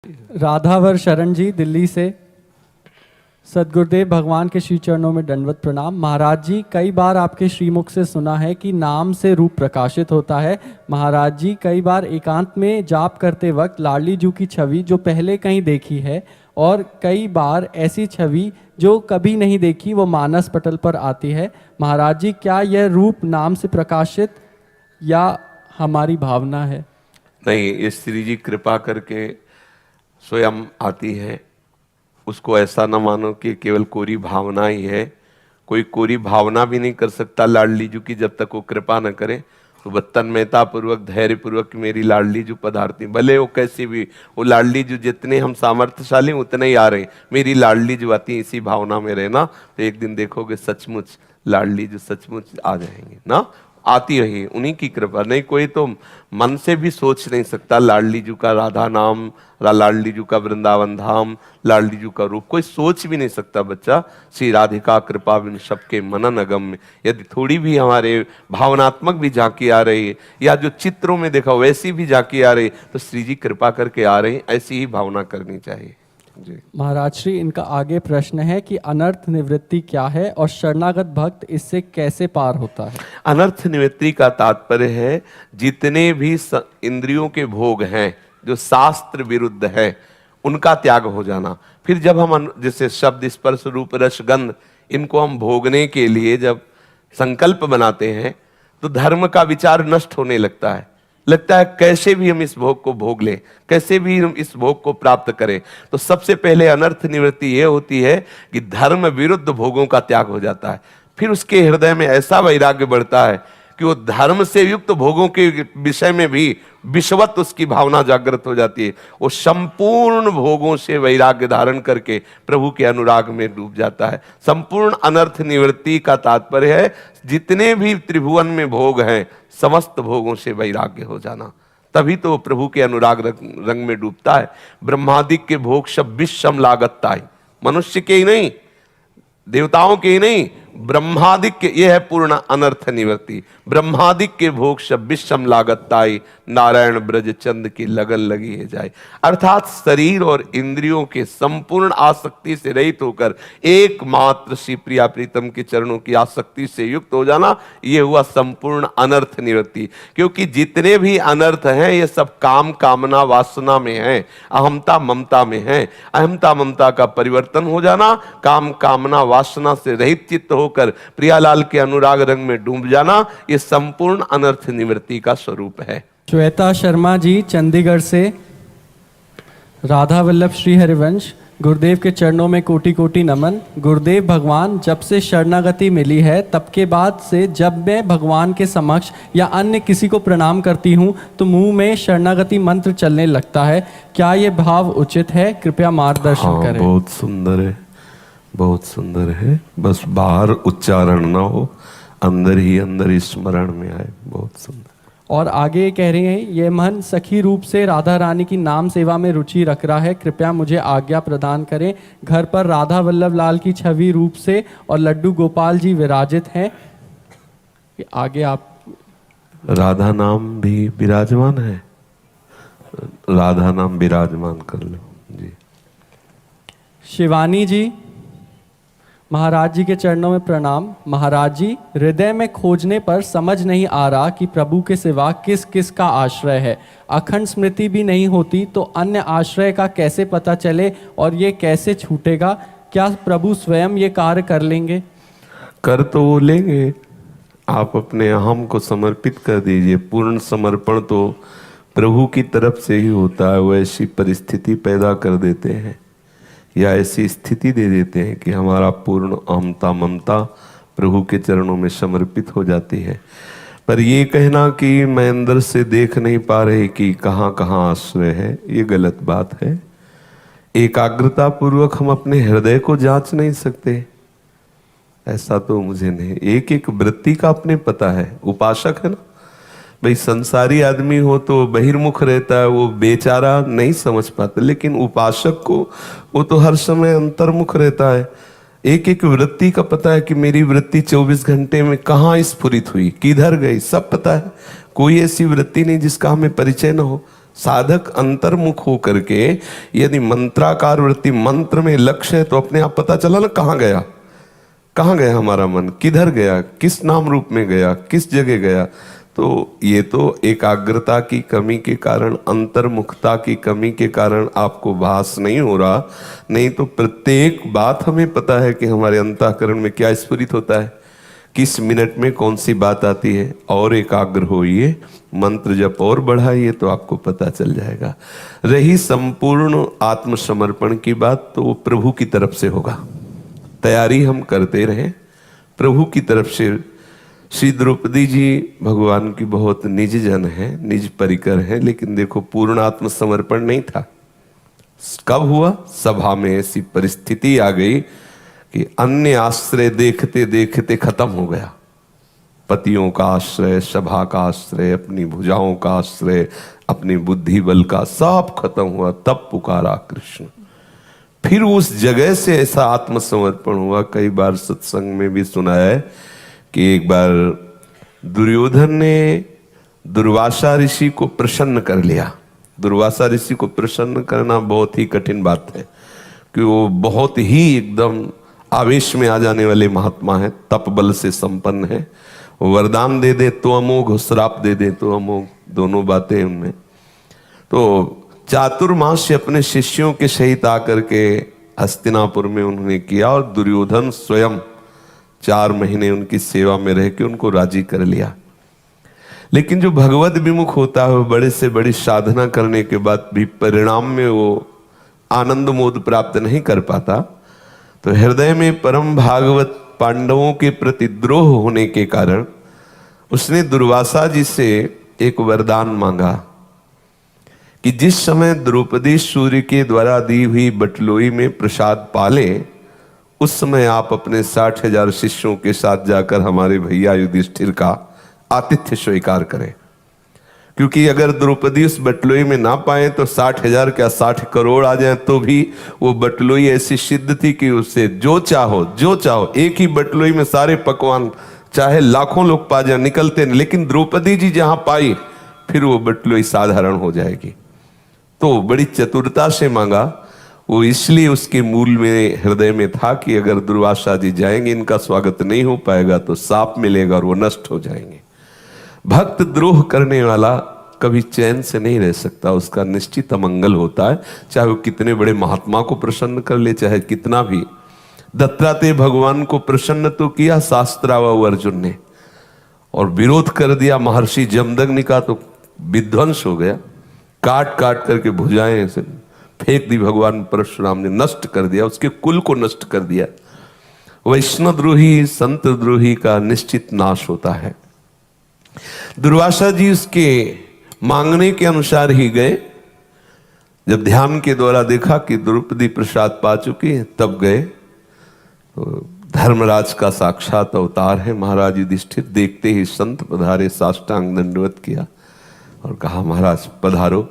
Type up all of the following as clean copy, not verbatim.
राधावर शरण जी दिल्ली से। सदगुरुदेव भगवान के श्री चरणों में दंडवत प्रणाम। महाराज जी, कई बार आपके श्रीमुख से सुना है कि नाम से रूप प्रकाशित होता है। महाराज जी, कई बार एकांत में जाप करते वक्त लाडली जू की छवि जो पहले कहीं देखी है और कई बार ऐसी छवि जो कभी नहीं देखी वो मानस पटल पर आती है। महाराज जी, क्या यह रूप नाम से प्रकाशित या हमारी भावना है? नहीं, ये श्री जी कृपा करके स्वयं आती है। उसको ऐसा न मानो कि केवल कोरी भावना ही है। कोई कोरी भावना भी नहीं कर सकता लाडली जू की जब तक वो कृपा न करे। तो तन्मयता पूर्वक धैर्य पूर्वक मेरी लाडली जू पधारती, भले वो कैसी भी, वो लाडली जू जितने हम सामर्थ्यशाली उतने ही आ रहे, मेरी लाडली जू आती, इसी भावना में रहना तो एक दिन देखोगे सचमुच लाडली जू सचमुच आ जाएंगे ना। आती रही उन्हीं की कृपा, नहीं कोई तो मन से भी सोच नहीं सकता लाडली जू का राधा नाम, लाडली जू का वृंदावन धाम, लाडली जू का रूप कोई सोच भी नहीं सकता बच्चा। श्री राधिका कृपा बिन सबके मनन अगम में यदि थोड़ी भी हमारे भावनात्मक भी झांकी आ रही है या जो चित्रों में देखा वैसी भी झांकी आ रही तो श्री जी कृपा करके आ रही, ऐसी ही भावना करनी चाहिए जी। महाराज श्री, इनका आगे प्रश्न है कि अनर्थ निवृत्ति क्या है और शरणागत भक्त इससे कैसे पार होता है? अनर्थ निवृत्ति का तात्पर्य है जितने भी इंद्रियों के भोग हैं जो शास्त्र विरुद्ध है उनका त्याग हो जाना। फिर जब हम जैसे शब्द स्पर्श रूप रस गंध इनको हम भोगने के लिए जब संकल्प बनाते हैं तो धर्म का विचार नष्ट होने लगता है कैसे भी हम इस भोग को भोग लें, कैसे भी हम इस भोग को प्राप्त करें। तो सबसे पहले अनर्थ निवृत्ति यह होती है कि धर्म विरुद्ध भोगों का त्याग हो जाता है। फिर उसके हृदय में ऐसा वैराग्य बढ़ता है कि वो धर्म से युक्त भोगों के विषय में भी विषवत उसकी भावना जागृत हो जाती है। वो संपूर्ण भोगों से वैराग्य धारण करके प्रभु के अनुराग में डूब जाता है। संपूर्ण अनर्थ निवृत्ति का तात्पर्य है जितने भी त्रिभुवन में भोग हैं समस्त भोगों से वैराग्य हो जाना, तभी तो प्रभु के अनुराग रंग में डूबता है। ब्रह्मादिक के भोग सब विषम लागताई, मनुष्य के ही नहीं देवताओं के ही नहीं ब्रह्मादिक के, यह है पूर्ण अनर्थ निवृत्ति। ब्रह्मादिक के भोग सब विषम लागताई, नारायण ब्रज चंद की लगन लगी है जाए। अर्थात शरीर और इंद्रियों के संपूर्ण आसक्ति से रहित होकर एकमात्र श्री प्रिया प्रीतम के चरणों की आसक्ति से युक्त हो जाना, यह हुआ संपूर्ण अनर्थ निवृत्ति। क्योंकि जितने भी अनर्थ हैं ये सब काम कामना वासना में हैं, अहमता ममता में हैं। अहमता ममता का परिवर्तन हो जाना, काम कामना वासना से रहित चित्त होकर प्रियालाल के अनुराग रंग में डूब जाना, ये संपूर्ण अनर्थ निवृत्ति का स्वरूप है। श्वेता शर्मा जी चंडीगढ़ से। राधा वल्लभ श्री हरिवंश, गुरुदेव के चरणों में कोटि कोटि नमन। गुरुदेव भगवान, जब से शरणागति मिली है तब के बाद से जब मैं भगवान के समक्ष या अन्य किसी को प्रणाम करती हूँ तो मुंह में शरणागति मंत्र चलने लगता है। क्या ये भाव उचित है? कृपया मार्गदर्शन करें। बहुत सुंदर है, बहुत सुंदर है। बस बाहर उच्चारण ना हो, अंदर ही अंदर स्मरण में आए। बहुत सुंदर। और आगे कह रहे हैं, ये मन सखी रूप से राधा रानी की नाम सेवा में रुचि रख रहा है, कृपया मुझे आज्ञा प्रदान करें। घर पर राधा वल्लभ लाल की छवि रूप से और लड्डू गोपाल जी विराजित हैं। आगे आप। राधा नाम भी विराजमान है, राधा नाम विराजमान कर लो जी। शिवानी जी, महाराज जी के चरणों में प्रणाम। महाराज जी, हृदय में खोजने पर समझ नहीं आ रहा कि प्रभु के सिवा किस किस का आश्रय है। अखंड स्मृति भी नहीं होती तो अन्य आश्रय का कैसे पता चले और ये कैसे छूटेगा? क्या प्रभु स्वयं ये कार्य कर लेंगे? कर तो वो लेंगे, आप अपने अहम को समर्पित कर दीजिए। पूर्ण समर्पण तो प्रभु की तरफ से ही होता है। वो ऐसी परिस्थिति पैदा कर देते हैं या ऐसी स्थिति दे देते हैं कि हमारा पूर्ण अहमता ममता प्रभु के चरणों में समर्पित हो जाती है। पर ये कहना कि मैं अंदर से देख नहीं पा रहे कि कहाँ कहाँ आश्रय है, ये गलत बात है। एकाग्रता पूर्वक हम अपने हृदय को जांच नहीं सकते, ऐसा तो मुझे नहीं। एक एक वृत्ति का अपने पता है। उपासक है ना भाई, संसारी आदमी हो तो बहिर्मुख रहता है, वो बेचारा नहीं समझ पाता, लेकिन उपासक को वो तो हर समय अंतर्मुख रहता है। एक एक वृत्ति का पता है कि मेरी वृत्ति 24 घंटे में कहाँ स्फुरित हुई, किधर गई, सब पता है। कोई ऐसी वृत्ति नहीं जिसका हमें परिचय न हो। साधक अंतर्मुख हो करके यदि मंत्राकार वृत्ति मंत्र में लक्ष्य है तो अपने आप पता चला ना कहाँ गया हमारा मन, किधर गया, किस नाम रूप में गया, किस जगह गया। तो ये तो एकाग्रता की कमी के कारण, अंतर्मुखता की कमी के कारण आपको भास नहीं हो रहा। नहीं तो प्रत्येक बात हमें पता है कि हमारे अंतःकरण में क्या स्फुरित होता है, किस मिनट में कौन सी बात आती है। और एकाग्र होइए, मंत्र जप और बढ़ाइए तो आपको पता चल जाएगा। रही संपूर्ण आत्मसमर्पण की बात, तो वो प्रभु की तरफ से होगा। तैयारी हम करते रहें प्रभु की तरफ से। श्री द्रौपदी जी भगवान की बहुत निज जन है, निज परिकर है, लेकिन देखो पूर्ण आत्मसमर्पण नहीं था। कब हुआ? सभा में ऐसी परिस्थिति आ गई कि अन्य आश्रय देखते देखते खत्म हो गया। पतियों का आश्रय, सभा का आश्रय, अपनी भुजाओं का आश्रय, अपनी बुद्धि बल का, सब खत्म हुआ। तब पुकारा कृष्ण। फिर उस जगह से ऐसा आत्मसमर्पण हुआ। कई बार सत्संग में भी सुना है कि एक बार दुर्योधन ने दुर्वासा ऋषि को प्रसन्न कर लिया। दुर्वासा ऋषि को प्रसन्न करना बहुत ही कठिन बात है, कि वो बहुत ही एकदम आवेश में आ जाने वाले महात्मा है, तप बल से संपन्न है। वो वरदान दे दे तो अमोघ, श्राप दे दे तो अमोघ, दोनों बातें उनमें। तो चातुर्मास्य अपने शिष्यों के सहित आकर के हस्तिनापुर में उन्होंने किया, और दुर्योधन स्वयं 4 महीने उनकी सेवा में रह के उनको राजी कर लिया। लेकिन जो भगवत विमुख होता है, वो बड़े से बड़ी साधना करने के बाद भी परिणाम में वो आनंद मोद प्राप्त नहीं कर पाता। तो हृदय में परम भागवत पांडवों के प्रति द्रोह होने के कारण उसने दुर्वासा जी से एक वरदान मांगा कि जिस समय द्रौपदी सूर्य के द्वारा दी हुई बटलोई में प्रसाद पाले, उस समय आप अपने 60,000 शिष्यों के साथ जाकर हमारे भैया युधिष्ठिर का आतिथ्य स्वीकार करें। क्योंकि अगर द्रौपदी उस बटलोई में ना पाए तो 60,000 क्या 60 करोड़ आ जाए तो भी वो बटलोई ऐसी सिद्ध थी कि उससे जो चाहो एक ही बटलोई में सारे पकवान चाहे लाखों लोग पा जाए निकलते नहीं, लेकिन द्रौपदी जी जहां पाई फिर वो बटलोई साधारण हो जाएगी। तो बड़ी चतुरता से मांगा। वो इसलिए उसके मूल में हृदय में था कि अगर दुर्वासा जी जाएंगे, इनका स्वागत नहीं हो पाएगा तो साप मिलेगा और वो नष्ट हो जाएंगे। भक्त द्रोह करने वाला कभी चैन से नहीं रह सकता, उसका निश्चित अमंगल होता है। चाहे वो कितने बड़े महात्मा को प्रसन्न कर ले, चाहे कितना भी। दत्तात्रेय भगवान को प्रसन्न तो किया शास्त्राव अर्जुन ने, और विरोध कर दिया महर्षि जमदग्नि का तो विध्वंस हो गया। काट काट करके भुजाएं से फेंक दी भगवान परशुराम ने, नष्ट कर दिया, उसके कुल को नष्ट कर दिया। वैष्णव द्रोही संत द्रोही का निश्चित नाश होता है। दुर्वासा जी उसके मांगने के अनुसार ही गए। जब ध्यान के द्वारा देखा कि द्रौपदी प्रसाद पा चुकी है, तब गए। तो धर्मराज का साक्षात अवतार है महाराज युधिष्ठिर। देखते ही संत पधारे, साष्टांग दंडवत किया और कहा महाराज पधारो,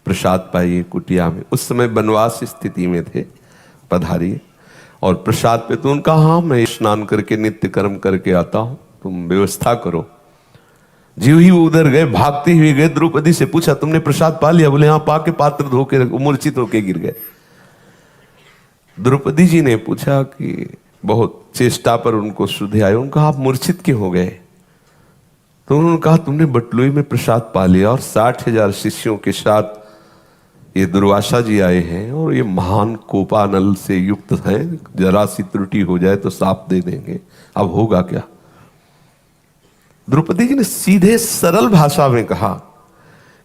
प्रसाद पाइए कुटिया में। उस समय वनवास स्थिति में थे, पधारिए और प्रसाद पे। तो उनका हाँ मैं स्नान करके नित्य कर्म करके आता हूं, तुम व्यवस्था करो। जीव ही उधर गए, भागते हुए गए, द्रौपदी से पूछा तुमने प्रसाद पा लिया? बोले हाँ पा के पात्र धो के मूर्छित होके गिर गए। द्रौपदी जी ने पूछा कि बहुत चेष्टा पर उनको शुद्धि आई। उनका आप मूर्छित क्यों हो गए? तो उन्होंने कहा तुमने बटलोई में प्रसाद पा लिया और 60,000 शिष्यों के साथ ये दुर्वासा जी आए हैं और ये महान कोपानल से युक्त हैं, जरा सी त्रुटि हो जाए तो साप दे देंगे, अब होगा क्या? द्रौपदी जी ने सीधे सरल भाषा में कहा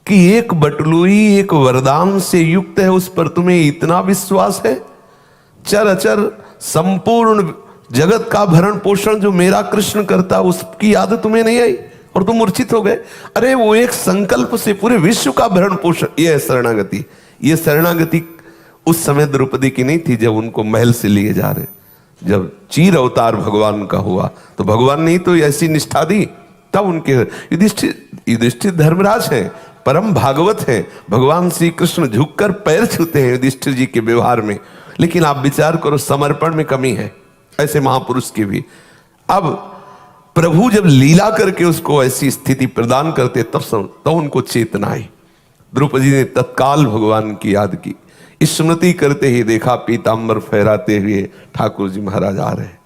कि एक बटलोई एक वरदान से युक्त है, उस पर तुम्हें इतना विश्वास है? चर अचर संपूर्ण जगत का भरण पोषण जो मेरा कृष्ण करता, उसकी याद तुम्हें नहीं आई और तुम मूर्छित हो गए? अरे वो एक संकल्प से पूरे विश्व का भरण पोषण, यह है शरणागति। यह शरणागति उस समय द्रौपदी की नहीं थी जब उनको महल से लिए जा रहे। जब चीर अवतार भगवान का हुआ तो भगवान ने तो ऐसी निष्ठा दी, तब उनके युधिष्ठिर धर्मराज हैं, परम भागवत हैं। भगवान श्री कृष्ण झुककर पैर छूते हैं युधिष्ठिर जी के व्यवहार में। लेकिन आप विचार करो, समर्पण में कमी है ऐसे महापुरुष की भी। अब प्रभु जब लीला करके उसको ऐसी स्थिति प्रदान करते तब उनको चेतना आई। द्रौपदी ने तत्काल भगवान की याद की। स्मृति करते ही देखा पीतांबर फहराते हुए ठाकुर जी महाराज आ रहे हैं।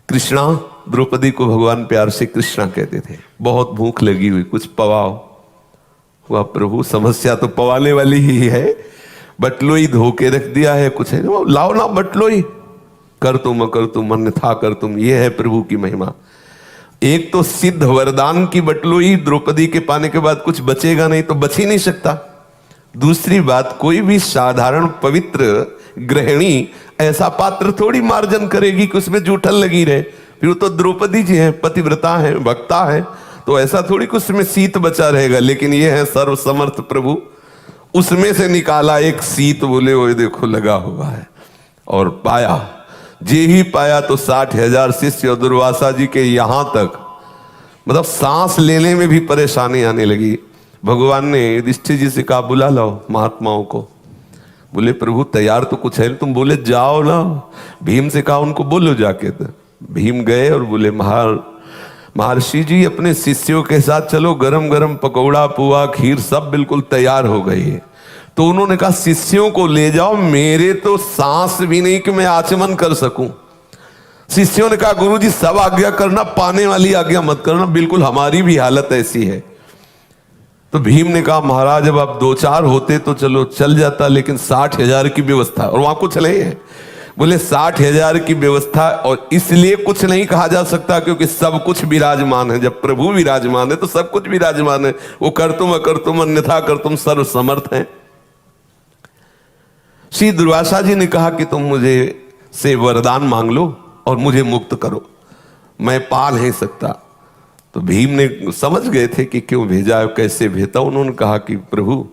कृष्णा, द्रौपदी को भगवान प्यार से कृष्णा कहते थे। बहुत भूख लगी हुई, कुछ पवाओ। वह प्रभु समस्या तो पवाने वाली ही है, बटलोई धो के रख दिया है, कुछ है लाओ ना बटलोई, कर तुम अन्यथा कर तुम। ये है प्रभु की महिमा। एक तो सिद्ध वरदान की बटलोई द्रौपदी के पाने के बाद कुछ बचेगा नहीं, तो बच ही नहीं सकता। दूसरी बात, कोई भी साधारण पवित्र गृहिणी ऐसा पात्र थोड़ी मार्जन करेगी कि उसमें जूठन लगी रहे। फिर वो तो द्रौपदी जी हैं, पतिव्रता है, भक्ता है, तो ऐसा थोड़ी कुछ उसमें शीत बचा रहेगा। लेकिन ये है सर्व समर्थ प्रभु, उसमें से निकाला एक शीत, बोले वो देखो लगा हुआ है। और पाया, जे ही पाया तो 60,000 शिष्य और दुर्वासा जी के यहां तक, मतलब सांस लेने में भी परेशानी आने लगी। भगवान ने युधिष्ठिर जी से कहा बुला लाओ महात्माओं को। बोले प्रभु तैयार तो कुछ है, तुम बोले जाओ ना। भीम से कहा उनको बोलो जाके। तो भीम गए और बोले महर्षि जी अपने शिष्यों के साथ चलो, गरम गरम पकौड़ा पुआ खीर सब बिल्कुल तैयार हो गई है। तो उन्होंने कहा शिष्यों को ले जाओ, मेरे तो सांस भी नहीं कि मैं आचमन कर सकूं। शिष्यों ने कहा गुरुजी सब आज्ञा करना, पाने वाली आज्ञा मत करना, बिल्कुल हमारी भी हालत ऐसी है। तो भीम ने कहा महाराज अब आप 2-4 होते तो चलो चल जाता, लेकिन 60,000 की व्यवस्था, और वहां कुछ नहीं है। बोले 60,000 की व्यवस्था, और इसलिए कुछ नहीं कहा जा सकता क्योंकि सब कुछ विराजमान है। जब प्रभु विराजमान है तो सब कुछ विराजमान है। वो कर तुम अकर तुम अन्यथा कर तुम सर्व समर्थ हैं। श्री दुर्वासा जी ने कहा कि तुम मुझे से वरदान मांग लो और मुझे मुक्त करो, मैं पा नहीं सकता। तो भीम ने समझ गए थे कि क्यों भेजा है, कैसे भेजा। उन्होंने कहा कि प्रभु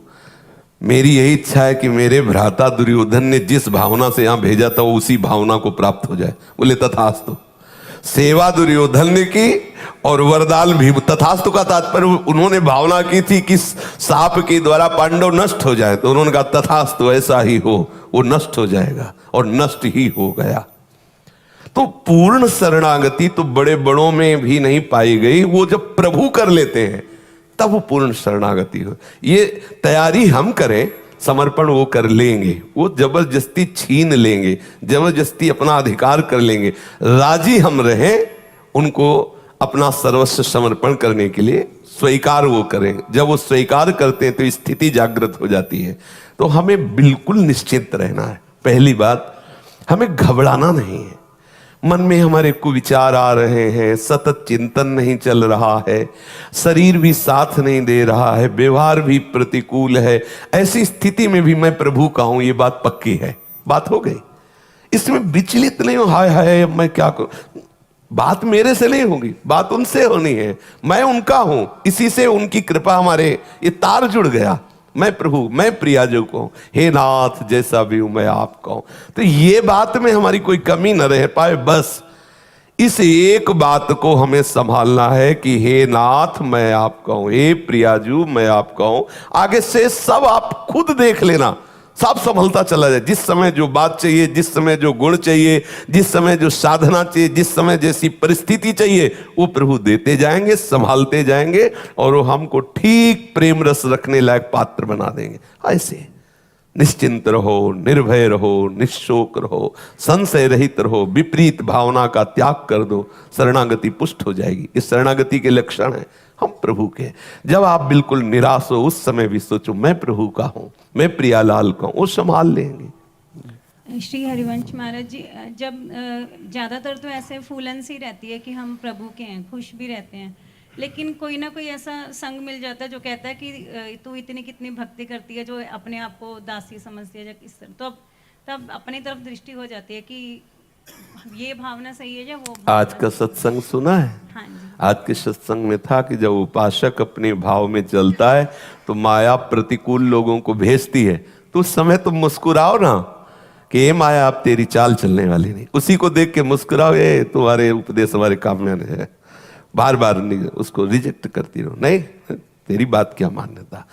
मेरी यही इच्छा है कि मेरे भ्राता दुर्योधन ने जिस भावना से यहां भेजा था वो उसी भावना को प्राप्त हो जाए। बोले तथास्तु। सेवा दुर्योधन ने की और वरदान भीम। तथास्तु का तात्पर्य उन्होंने भावना की थी कि सांप के द्वारा पांडव नष्ट हो जाए, तो उन्होंने कहा तथास्तु ऐसा ही हो, वो नष्ट हो जाएगा, और नष्ट ही हो गया। तो पूर्ण शरणागति तो बड़े बड़ों में भी नहीं पाई गई, वो जब प्रभु कर लेते हैं तब वो पूर्ण शरणागति हो। ये तैयारी हम करें, समर्पण वो कर लेंगे, वो जबरदस्ती छीन लेंगे, जबरदस्ती अपना अधिकार कर लेंगे। राजी हम रहें उनको अपना सर्वस्व समर्पण करने के लिए, स्वीकार वो करें। जब वो स्वीकार करते हैं तो स्थिति जागृत हो जाती है। तो हमें बिल्कुल निश्चिंत रहना है। पहली बात, हमें घबराना नहीं है। मन में हमारे कुविचार आ रहे हैं, सतत चिंतन नहीं चल रहा है, शरीर भी साथ नहीं दे रहा है, व्यवहार भी प्रतिकूल है, ऐसी स्थिति में भी मैं प्रभु का हूं, ये बात पक्की है, बात हो गई। इसमें विचलित नहीं हो, हाय हाय मैं क्या करूं। बात मेरे से नहीं होगी, बात उनसे होनी है। मैं उनका हूं, इसी से उनकी कृपा हमारे ये तार जुड़ गया। मैं प्रभु, मैं प्रिया जो को, हे नाथ जैसा भी हूं मैं आपका हूं। तो ये बात में हमारी कोई कमी न रह पाए, बस इस एक बात को हमें संभालना है कि हे नाथ मैं आपका हूं, हे प्रियाजू मैं आपका हूं। आगे से सब आप खुद देख लेना, सब संभलता चला जाए। जिस समय जो बात चाहिए, जिस समय जो गुण चाहिए, जिस समय जो साधना चाहिए, जिस समय जैसी परिस्थिति चाहिए, वो प्रभु देते जाएंगे, संभालते जाएंगे, और वो हमको ठीक प्रेम रस रखने लायक पात्र बना देंगे। ऐसे निश्चिंत रहो, निर्भय रहो, निशोक रहो, संशय रहित रहो, विपरीत भावना का त्याग कर दो, शरणागति पुष्ट हो जाएगी। इस शरणागति के लक्षण है हम प्रभु के। जब आप बिल्कुल निराश हो उस समय भी सोचो मैं प्रभु का हूं, मैं प्रियालाल का हूं, वो संभाल लेंगे। श्री हरिवंश महाराज जी, जब ज़्यादातर तो ऐसे फूलन सी रहती है कि हम प्रभु के हैं, खुश भी रहते हैं, लेकिन कोई ना कोई ऐसा संग मिल जाता है जो कहता है कि तू इतनी कितनी भक्ति करती है, जो अपने आप को दासी समझती है या किस तरह, तो तब अपनी तरफ दृष्टि हो जाती है कि ये भावना सही है या वो। आज का सत्संग सुना है? हाँ जी। आज के सत्संग में था कि जब उपासक अपने भाव में चलता है तो माया प्रतिकूल लोगों को भेजती है, तो उस समय तुम मुस्कुराओ ना कि ये माया आप तेरी चाल चलने वाली नहीं। उसी को देख के मुस्कुराओ, ये तुम्हारे उपदेश हमारे काम में है, बार बार उसको रिजेक्ट करती रहो, नहीं तेरी बात क्या मान्यता।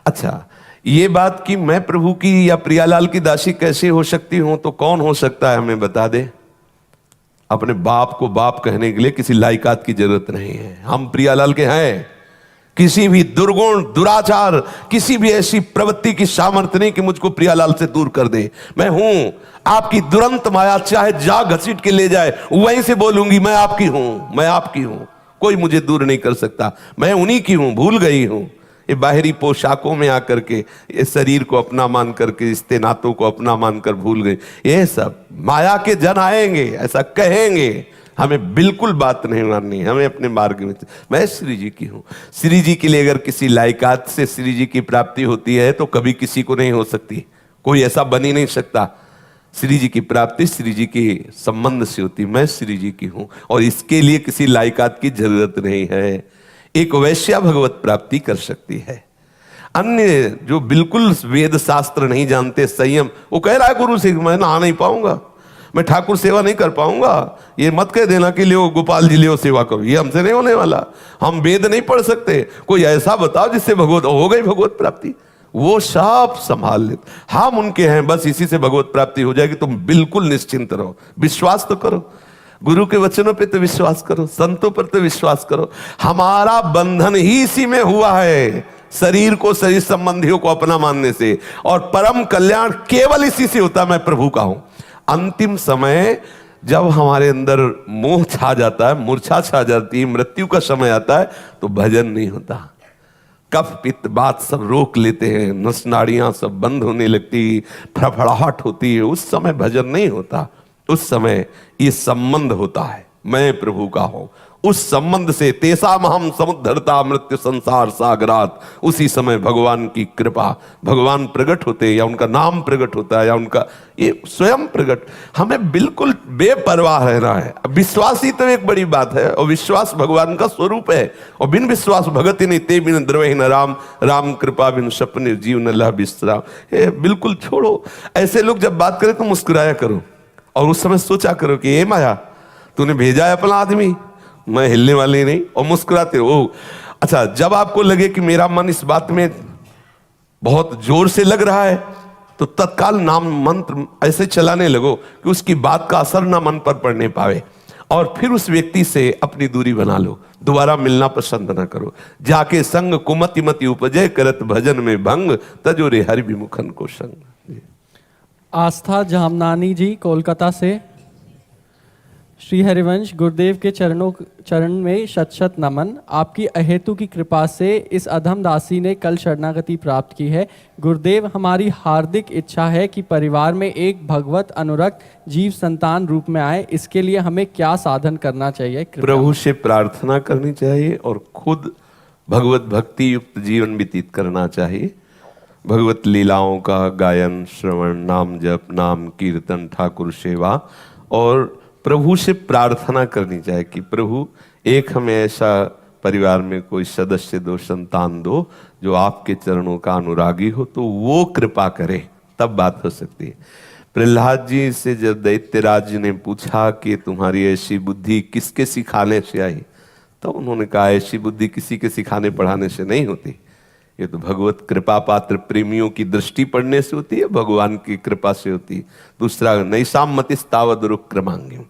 अच्छा, ये बात कि मैं प्रभु की या प्रियालाल की दासी कैसे हो सकती हूं, तो कौन हो सकता है हमें बता दे। अपने बाप को बाप कहने के लिए किसी लायकात की जरूरत नहीं है। हम प्रियालाल के हैं, किसी भी दुर्गुण, दुराचार, किसी भी ऐसी प्रवृत्ति की सामर्थ्य नहीं कि मुझको प्रियालाल से दूर कर दे। मैं हूं आपकी दुरंत माया, चाहे जा घसीट के ले जाए, वहीं से बोलूंगी मैं आपकी हूं, मैं आपकी हूं, कोई मुझे दूर नहीं कर सकता, मैं उन्हीं की हूं, भूल गई हूं। ये बाहरी पोशाकों में आकर के, ये शरीर को अपना मान करके, रिश्ते नातों को अपना मानकर भूल गए। ये सब माया के जन आएंगे, ऐसा कहेंगे, हमें बिल्कुल बात नहीं माननी, हमें अपने मार्ग में। मैं श्री जी की हूं। श्री जी के लिए अगर किसी लायकात से श्री जी की प्राप्ति होती है तो कभी किसी को नहीं हो सकती, कोई ऐसा बन ही नहीं सकता। श्री जी की प्राप्ति श्री जी के संबंध से होती। मैं श्री जी की हूं और इसके लिए किसी लायकात की जरूरत नहीं है। एक वैश्या भगवत प्राप्ति कर सकती है। अन्य जो बिल्कुल वेद शास्त्र नहीं जानते, संयम, वो कह रहा है गुरु से मैं नहा नहीं पाऊंगा, मैं ठाकुर सेवा नहीं कर पाऊंगा, ये मत कह देना कि लियो गोपाल जी लियो सेवा करो, ये हमसे नहीं होने वाला, हम वेद नहीं पढ़ सकते, कोई ऐसा बताओ जिससे भगवत हो गई भगवत प्राप्ति। वो सब संभाल लेते, हम उनके हैं, बस इसी से भगवत प्राप्ति हो जाएगी। तुम बिल्कुल निश्चिंत रहो, विश्वास तो करो, गुरु के वचनों पे तो विश्वास करो, संतों पर तो विश्वास करो। हमारा बंधन ही इसी में हुआ है, शरीर को, शरीर संबंधियों को अपना मानने से, और परम कल्याण केवल इसी से होता है, मैं प्रभु का हूं। अंतिम समय जब हमारे अंदर मोह छा जाता है, मूर्छा छा जाती है, मृत्यु का समय आता है, तो भजन नहीं होता। कफ पित्त बात सब रोक लेते हैं, नस नाड़ियां सब बंद होने लगती, फड़फड़ाहट होती है, उस समय भजन नहीं होता। उस समय ये संबंध होता है, मैं प्रभु का हूं। उस संबंध से तेसाम हम समुद्धरता मृत्यु संसार सागरात, उसी समय भगवान की कृपा, भगवान प्रकट होते, या उनका नाम प्रकट होता है, या उनका ये स्वयं प्रकट। हमें बिल्कुल बेपरवाह रहना है। विश्वास ही तो एक बड़ी बात है, और विश्वास भगवान का स्वरूप है। और बिन विश्वास भगत ही नहीं, ते बिन द्रवहि न राम, राम कृपा बिन सपने जीव न लह विश्राम। बिल्कुल छोड़ो। ऐसे लोग जब बात करें तो मुस्कुराया करो, और उस समय सोचा करो कि ये माया तूने भेजा है अपना आदमी, मैं हिलने वाली नहीं, और मुस्कुराते हो। अच्छा, जब आपको लगे कि मेरा मन इस बात में बहुत जोर से लग रहा है, तो तत्काल नाम मंत्र ऐसे चलाने लगो कि उसकी बात का असर ना मन पर पड़ने पावे, और फिर उस व्यक्ति से अपनी दूरी बना लो, दोबारा मिलना पसंद ना करो। जाके संग कुमति मति उपजय करत भजन में भंग, तजो रे हरि विमुखन को संग। आस्था जामनानी जी कोलकाता से। श्री हरिवंश, गुरुदेव के चरण में शत शत नमन। आपकी अहेतु की कृपा से इस अधम दासी ने कल शरणागति प्राप्त की है। गुरुदेव, हमारी हार्दिक इच्छा है कि परिवार में एक भगवत अनुरक्त जीव संतान रूप में आए। इसके लिए हमें क्या साधन करना चाहिए? प्रभु से प्रार्थना करनी चाहिए और खुद भगवत भक्ति युक्त जीवन व्यतीत करना चाहिए। भगवत लीलाओं का गायन, श्रवण, नाम जप, नाम कीर्तन, ठाकुर सेवा, और प्रभु से प्रार्थना करनी चाहिए कि प्रभु एक हमें ऐसा परिवार में कोई सदस्य दो, संतान दो, जो आपके चरणों का अनुरागी हो, तो वो कृपा करे, तब बात हो सकती है। प्रहलाद जी से जब दैत्यराज जी ने पूछा कि तुम्हारी ऐसी बुद्धि किसके सिखाने से आई, तो उन्होंने कहा ऐसी बुद्धि किसी के सिखाने पढ़ाने से नहीं होती, ये तो भगवत कृपा पात्र प्रेमियों की दृष्टि पड़ने से होती है, भगवान की कृपा से होती है। दूसरा, नैसाम मतिस्तावद रुक्रमांगिम,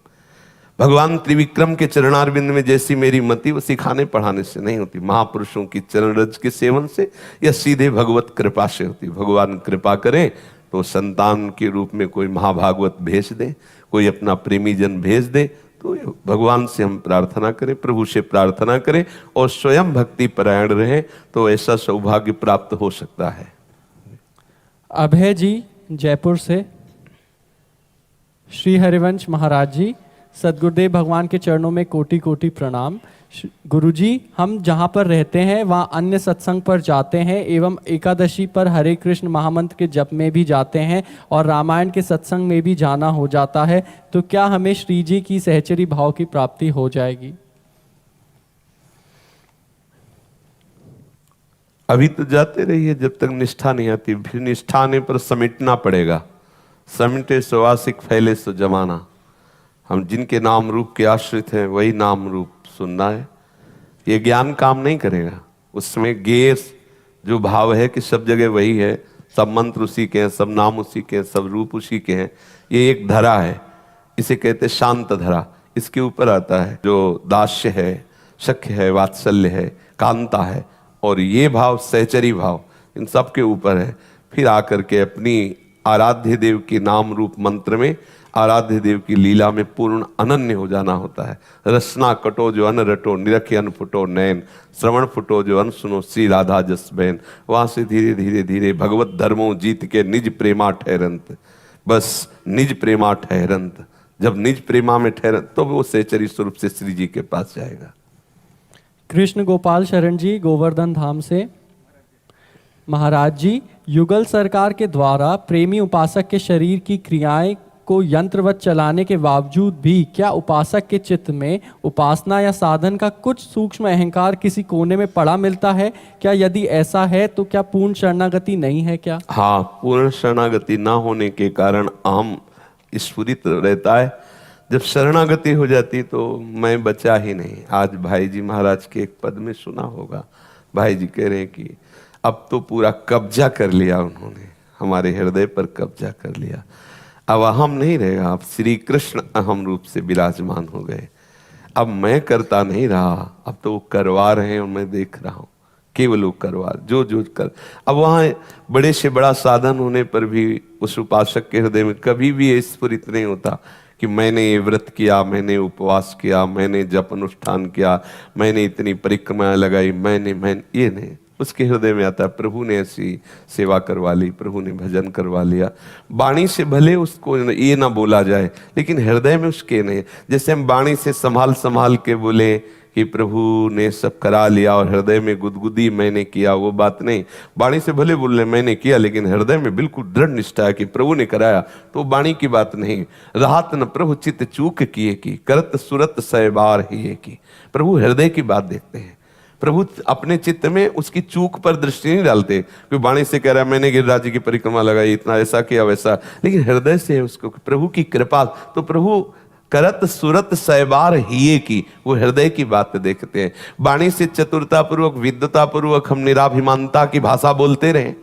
भगवान त्रिविक्रम के चरणारविंद में जैसी मेरी मति, वो सिखाने पढ़ाने से नहीं होती, महापुरुषों की चरण रज के सेवन से, या सीधे भगवत कृपा से होती। भगवान कृपा करें तो संतान के रूप में कोई महाभागवत भेज दे, कोई अपना प्रेमी जन भेज दे, तो भगवान से हम प्रार्थना करें, प्रभु से प्रार्थना करें, और स्वयं भक्ति परायण रहें, तो ऐसा सौभाग्य प्राप्त हो सकता है। अभय जी जयपुर से। श्री हरिवंश महाराज जी, सदगुरुदेव भगवान के चरणों में कोटि कोटि प्रणाम। गुरुजी, हम जहाँ पर रहते हैं वहाँ अन्य सत्संग पर जाते हैं, एवं एकादशी पर हरे कृष्ण महामंत्र के जप में भी जाते हैं, और रामायण के सत्संग में भी जाना हो जाता है, तो क्या हमें श्री जी की सहचरी भाव की प्राप्ति हो जाएगी? अभी तो जाते रहिए जब तक निष्ठा नहीं आती, फिर निष्ठा आने पर समेटना पड़ेगा। समेटे सुवासिक फैले सो जमाना। हम जिनके नाम रूप के आश्रित हैं वही नाम रूप सुनना है। ये ज्ञान काम नहीं करेगा, उसमें गेस जो भाव है कि सब जगह वही है, सब मंत्र उसी के हैं, सब नाम उसी के हैं, सब रूप उसी के हैं, ये एक धरा है, इसे कहते शांत धरा। इसके ऊपर आता है जो दास्य है, सख्य है, वात्सल्य है, कांता है, और ये भाव सहचरी भाव इन सब के ऊपर है। फिर आकर के अपनी आराध्य देव के नाम रूप मंत्र में, आराध्य देव की लीला में पूर्ण अनन्य हो जाना होता है। रसना कटो जो अन रटो, निरखे अन फुटो नैन, श्रवण फुटो जो अन सुनो, श्री राधा जस बहन। वहां से धीरे धीरे धीरे भगवत धर्मों जीत के निज प्रेमा ठहरंत, बस निज प्रेमा ठहरंत। जब निज प्रेमा में ठहरंत तो वो सहचरी स्वरूप से श्री जी के पास जाएगा। कृष्ण गोपाल शरण जी गोवर्धन धाम से, महाराज जी युगल सरकार के द्वारा प्रेमी उपासक के शरीर की क्रियाएं को यंत्रवत चलाने के बावजूद भी क्या उपासक के चित्त में उपासना या साधन का कुछ सूक्ष्म अहंकार किसी कोने में पड़ा मिलता है? क्या यदि ऐसा है तो क्या पूर्ण शरणागति नहीं है क्या? हाँ, पूर्ण शरणागति ना होने के कारण अहम स्फुरित रहता है। जब शरणागति हो जाती तो मैं बचा ही नहीं। आज भाई जी महाराज के एक पद में सुना होगा, भाई जी कह रहे हैं कि अब तो पूरा कब्जा कर लिया उन्होंने, हमारे हृदय पर कब्जा कर लिया। अब अहम नहीं रहेगा, अब श्री कृष्ण अहम रूप से विराजमान हो गए। अब मैं करता नहीं रहा, अब तो वो करवा रहे हैं और मैं देख रहा हूँ, केवल वो करवा जो जो कर। अब वहाँ बड़े से बड़ा साधन होने पर भी उस उपासक के हृदय में कभी भी ये स्फुरित नहीं होता कि मैंने ये व्रत किया, मैंने उपवास किया, मैंने जप अनुष्ठान किया, मैंने इतनी परिक्रमा लगाई, मैंने ये नहीं। उसके हृदय में आता है प्रभु ने ऐसी सेवा करवा ली, प्रभु ने भजन करवा लिया। वाणी से भले उसको ये ना बोला जाए, लेकिन हृदय में उसके नहीं। जैसे हम वाणी से संभाल संभाल के बोले कि प्रभु ने सब करा लिया और हृदय में गुदगुदी मैंने किया, वो बात नहीं। वाणी से भले बोल रहे मैंने किया, लेकिन हृदय में बिल्कुल दृढ़ निष्ठा है कि प्रभु ने कराया, तो वाणी की बात नहीं। राहत न प्रभु चित्त चूक किए की, करत सुरत सैबार ही की। प्रभु हृदय की बात देखते हैं। प्रभु अपने चित्त में उसकी चूक पर दृष्टि नहीं डालते। कोई वाणी से कह रहा है मैंने गिरिराज जी की परिक्रमा लगाई, इतना ऐसा किया वैसा, लेकिन हृदय से है उसको प्रभु की कृपा। तो प्रभु करत सुरत सैबार हिये की, वो हृदय की बात देखते हैं। वाणी से चतुरता पूर्वक विद्वता पूर्वक हम निराभिमानता की भाषा बोलते रहे,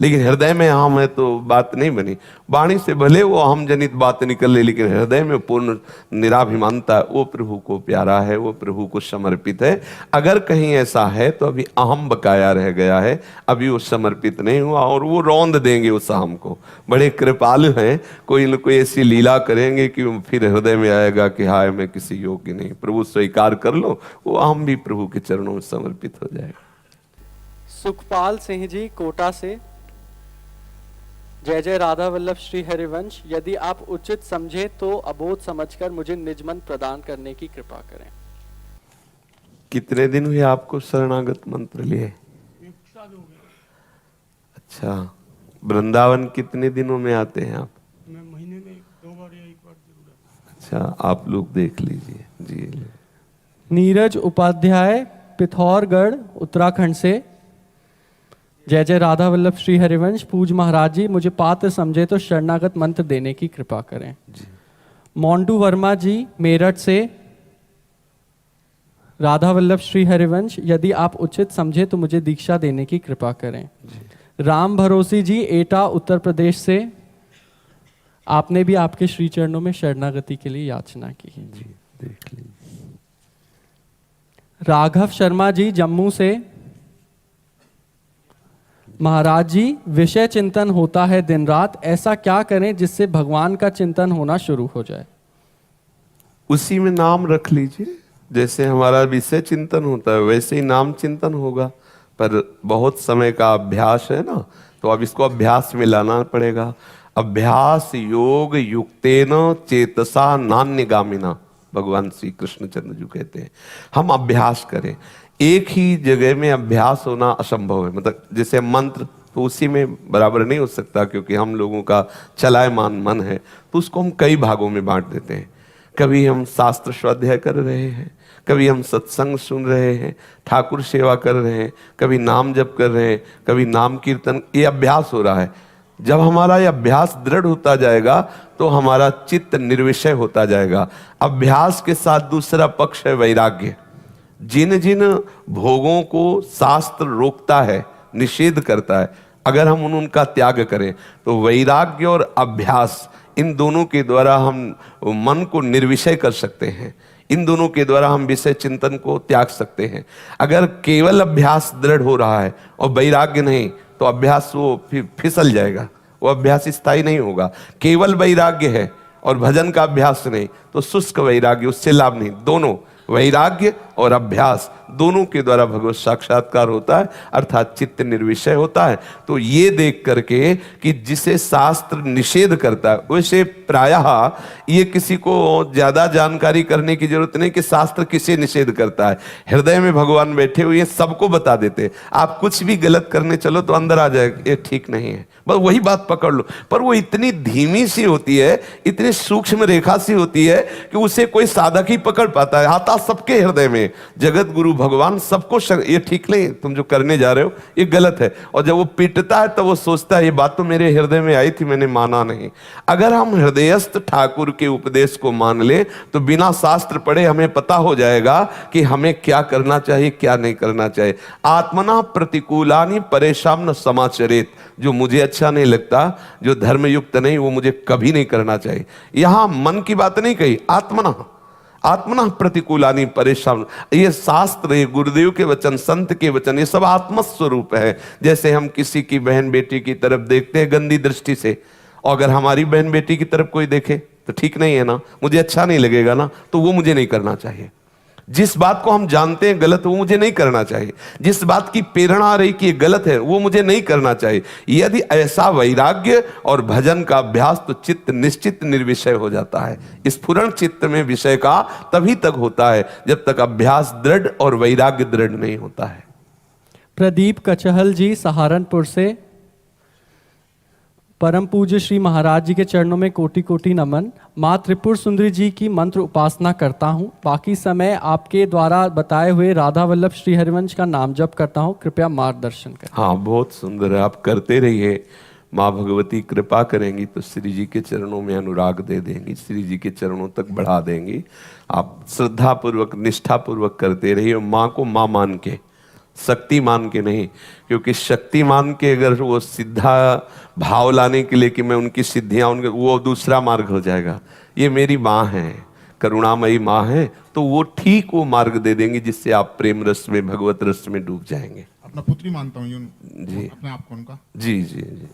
लेकिन हृदय में अहम है तो बात नहीं बनी। वाणी से भले वो अहम जनित बात निकल ले, लेकिन हृदय में पूर्ण निराभिमानता, वो प्रभु को प्यारा है, वो प्रभु को समर्पित है। अगर कहीं ऐसा है तो अभी अहम बकाया रह गया है, अभी वो समर्पित नहीं हुआ, और वो रौंद देंगे उस अहम को। बड़े कृपालु हैं, कोई न कोई ऐसी लीला करेंगे कि फिर हृदय में आएगा कि हाय मैं किसी योग्य नहीं, प्रभु स्वीकार कर लो, वो अहम भी प्रभु के चरणों में समर्पित हो जाएगा। सुखपाल सिंह जी कोटा से, जय जय राधा वल्लभ श्री हरिवंश। यदि आप उचित समझे तो अबोध समझकर मुझे निजमन प्रदान करने की कृपा करें। कितने दिन हुए आपको शरणागत मंत्र लिए? 1 साल हो गया। अच्छा, वृंदावन कितने दिनों में आते हैं आप? मैं महीने में 2 बार या 1 बार जरूर आता हूं। अच्छा, आप लोग देख लीजिए जी। नीरज उपाध्याय पिथौरगढ़ उत्तराखंड से, जय जय राधा वल्लभ श्री हरिवंश। पूज महाराज जी मुझे पात्र समझे तो शरणागत मंत्र देने की कृपा करें। मोंटू वर्मा जी मेरठ से, राधा वल्लभ श्री हरिवंश यदि आप उचित समझे तो मुझे दीक्षा देने की कृपा करें। राम भरोसी जी एटा उत्तर प्रदेश से, आपने भी आपके श्री चरणों में शरणागति के लिए याचना की है। जी देख लीजिए। राघव शर्मा जी जम्मू से, महाराज जी विषय चिंतन होता है दिन रात, ऐसा क्या करें जिससे भगवान का चिंतन होना शुरू हो जाए? उसी में नाम रख लीजिए। जैसे हमारा विषय चिंतन होता है वैसे ही नाम चिंतन होगा, पर बहुत समय का अभ्यास है ना, तो अब इसको अभ्यास में लाना पड़ेगा। अभ्यास योग युक्तेन चेतसा नान्यगामिना, भगवान श्री कृष्णचंद्र जी कहते हैं। हम अभ्यास करें, एक ही जगह में अभ्यास होना असंभव है। मतलब जैसे मंत्र तो उसी में बराबर नहीं हो सकता, क्योंकि हम लोगों का चलायमान मन है, तो उसको हम कई भागों में बांट देते हैं। कभी हम शास्त्र स्वाध्याय कर रहे हैं, कभी हम सत्संग सुन रहे हैं, ठाकुर सेवा कर रहे हैं, कभी नाम जप कर रहे हैं, कभी नाम कीर्तन, ये अभ्यास हो रहा है। जब हमारा ये अभ्यास दृढ़ होता जाएगा तो हमारा चित्त निर्विषय होता जाएगा। अभ्यास के साथ दूसरा पक्ष है वैराग्य। जिन जिन भोगों को शास्त्र रोकता है, निषेध करता है, अगर हम उनका त्याग करें तो वैराग्य और अभ्यास, इन दोनों के द्वारा हम मन को निर्विषय कर सकते हैं। इन दोनों के द्वारा हम विषय चिंतन को त्याग सकते हैं। अगर केवल अभ्यास दृढ़ हो रहा है और वैराग्य नहीं, तो अभ्यास वो फिसल जाएगा, वो अभ्यास स्थायी नहीं होगा। केवल वैराग्य है और भजन का अभ्यास नहीं, तो शुष्क वैराग्य, उससे लाभ नहीं। दोनों, वैराग्य और अभ्यास, दोनों के द्वारा भगवत साक्षात्कार होता है, अर्थात चित्त निर्विषय होता है। तो ये देख करके कि जिसे शास्त्र निषेध करता है, वैसे प्रायः ये किसी को ज्यादा जानकारी करने की जरूरत नहीं कि शास्त्र किसे निषेध करता है। हृदय में भगवान बैठे हुए सबको बता देते, आप कुछ भी गलत करने चलो तो अंदर आ जाएगा, ये ठीक नहीं है, बस वही बात पकड़ लो। पर वो इतनी धीमी सी होती है, इतनी सूक्ष्म रेखा सी होती है कि उसे कोई साधक ही पकड़ पाता है। आता सबके हृदय में, जगत गुरु भगवान सबको ये ठीक नहीं, तुम जो करने जा रहे हो ये गलत है। और जब वो पीटता है तब वो सोचता है ये बात तो मेरे हृदय में आई थी, मैंने माना नहीं। अगर हम हृदयस्थ ठाकुर के उपदेश को मान ले तो बिना शास्त्र पढ़े हमें पता हो जाएगा कि हमें क्या करना चाहिए, क्या नहीं करना चाहिए। आत्मना प्रतिकूलानि परेशान न समाचरित, जो मुझे अच्छा नहीं लगता, जो धर्मयुक्त नहीं, वो मुझे कभी नहीं करना चाहिए। यहां मन की बात नहीं कही, आत्मना प्रतिकूलानि परेशान। ये शास्त्र, ये गुरुदेव के वचन, संत के वचन, ये सब आत्मस्वरूप है। जैसे हम किसी की बहन बेटी की तरफ देखते हैं गंदी दृष्टि से, और अगर हमारी बहन बेटी की तरफ कोई देखे तो ठीक नहीं है ना, मुझे अच्छा नहीं लगेगा ना, तो वो मुझे नहीं करना चाहिए। जिस बात को हम जानते हैं गलत, वो मुझे नहीं करना चाहिए। जिस बात की प्रेरणा आ रही कि ये गलत है, वो मुझे नहीं करना चाहिए। यदि ऐसा वैराग्य और भजन का अभ्यास, तो चित्त निश्चित निर्विषय हो जाता है। स्फुरण चित्त में विषय का तभी तक होता है जब तक अभ्यास दृढ़ और वैराग्य दृढ़ नहीं होता है। प्रदीप कचहल जी सहारनपुर से, परम पूज्य श्री महाराज जी के चरणों में कोटि कोटि नमन। माँ त्रिपुर सुंदरी जी की मंत्र उपासना करता हूँ, बाकी समय आपके द्वारा बताए हुए राधा वल्लभ श्री हरिवंश का नाम जप करता हूँ, कृपया मार्गदर्शन करें। हाँ, बहुत सुंदर है, आप करते रहिए। माँ भगवती कृपा करेंगी तो श्री जी के चरणों में अनुराग दे देंगी, श्री जी के चरणों तक बढ़ा देंगी। आप श्रद्धा पूर्वक, निष्ठा पूर्वक करते रहिए। माँ को माँ मान के, शक्ति मान के नहीं, क्योंकि शक्ति मान के अगर वो सीधा भाव लाने के लिए कि मैं उनकी सिद्धियां, उनके, वो दूसरा मार्ग हो जाएगा। ये मेरी माँ है, करुणामयी माँ है, तो वो ठीक वो मार्ग दे देंगी जिससे आप प्रेम रस में, भगवत रस में डूब जाएंगे। अपना पुत्री मानता हूँ जी, अपने आप को उनका। जी जी जी।